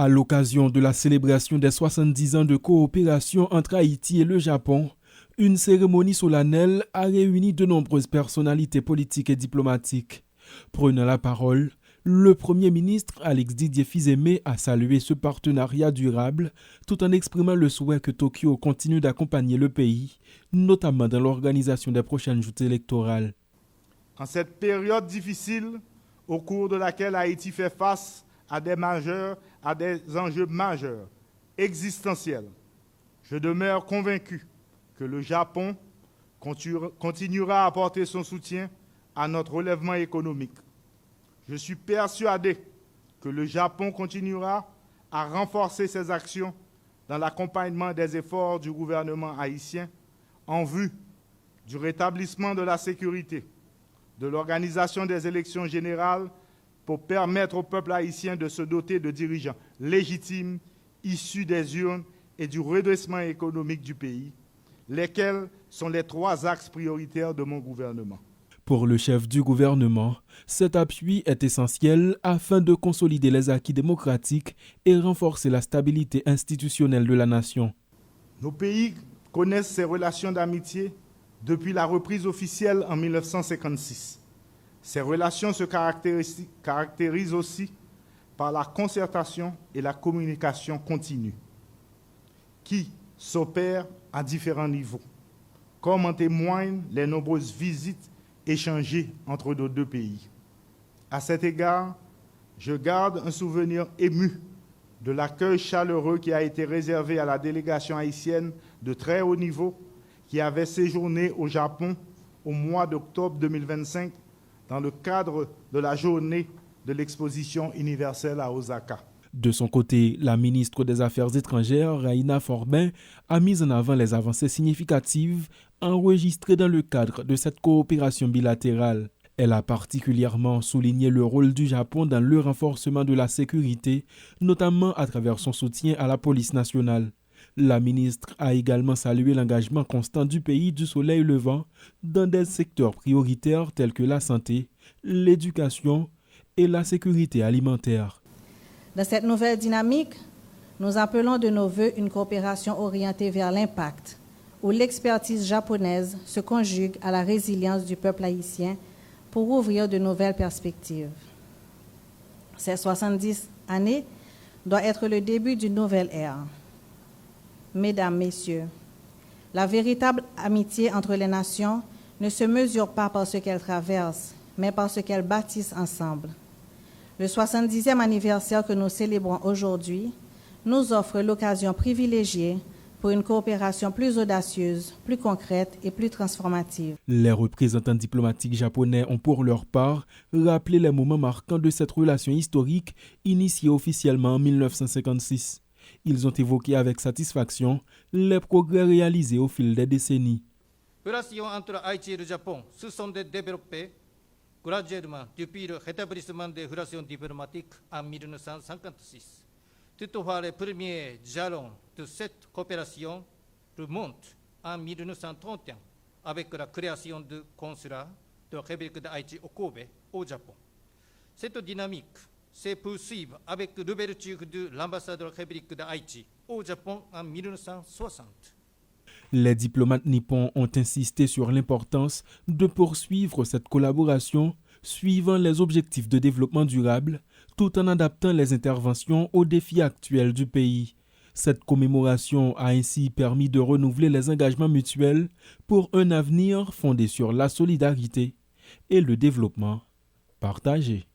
À l'occasion de la célébration des 70 ans de coopération entre Haïti et le Japon, une cérémonie solennelle a réuni de nombreuses personnalités politiques et diplomatiques. Prenant la parole, le Premier ministre Alex Didier Fils-Aimé a salué ce partenariat durable tout en exprimant le souhait que Tokyo continue d'accompagner le pays, notamment dans l'organisation des prochaines joutes électorales. En cette période difficile, au cours de laquelle Haïti fait face à des enjeux majeurs, existentiels, je demeure convaincu que le Japon continuera à apporter son soutien à notre relèvement économique. Je suis persuadé que le Japon continuera à renforcer ses actions dans l'accompagnement des efforts du gouvernement haïtien en vue du rétablissement de la sécurité, de l'organisation des élections générales pour permettre au peuple haïtien de se doter de dirigeants légitimes issus des urnes et du redressement économique du pays, lesquels sont les 3 axes prioritaires de mon gouvernement. Pour le chef du gouvernement, cet appui est essentiel afin de consolider les acquis démocratiques et renforcer la stabilité institutionnelle de la nation. Nos pays connaissent ces relations d'amitié depuis la reprise officielle en 1956. Ces relations se caractérisent aussi par la concertation et la communication continue, qui s'opèrent à différents niveaux, comme en témoignent les nombreuses visites échangées entre nos 2 pays. À cet égard, je garde un souvenir ému de l'accueil chaleureux qui a été réservé à la délégation haïtienne de très haut niveau qui avait séjourné au Japon au mois d'octobre 2025 dans le cadre de la journée de l'exposition universelle à Osaka. De son côté, la ministre des Affaires étrangères, Raina Forbin, a mis en avant les avancées significatives enregistrées dans le cadre de cette coopération bilatérale. Elle a particulièrement souligné le rôle du Japon dans le renforcement de la sécurité, notamment à travers son soutien à la police nationale. La ministre a également salué l'engagement constant du pays du soleil levant dans des secteurs prioritaires tels que la santé, l'éducation et la sécurité alimentaire. Dans cette nouvelle dynamique, nous appelons de nos vœux une coopération orientée vers l'impact, où l'expertise japonaise se conjugue à la résilience du peuple haïtien pour ouvrir de nouvelles perspectives. Ces 70 années doivent être le début d'une nouvelle ère. Mesdames, Messieurs, la véritable amitié entre les nations ne se mesure pas par ce qu'elles traversent, mais par ce qu'elles bâtissent ensemble. Le 70e anniversaire que nous célébrons aujourd'hui nous offre l'occasion privilégiée pour une coopération plus audacieuse, plus concrète et plus transformative. Les représentants diplomatiques japonais ont pour leur part rappelé les moments marquants de cette relation historique initiée officiellement en 1956. Ils ont évoqué avec satisfaction les progrès réalisés au fil des décennies. Les relations entre Haïti et le Japon se sont développées graduellement depuis le rétablissement des relations diplomatiques en 1956. Toutefois, les premiers jalons de cette coopération remontent en 1931 avec la création du consulat de la République d'Haïti au Kobe, au Japon. Cette dynamique s'est poursuivie avec l'ouverture de l'ambassade de la République d'Haïti au Japon en 1960. Les diplomates nippons ont insisté sur l'importance de poursuivre cette collaboration suivant les objectifs de développement durable, tout en adaptant les interventions aux défis actuels du pays. Cette commémoration a ainsi permis de renouveler les engagements mutuels pour un avenir fondé sur la solidarité et le développement partagé.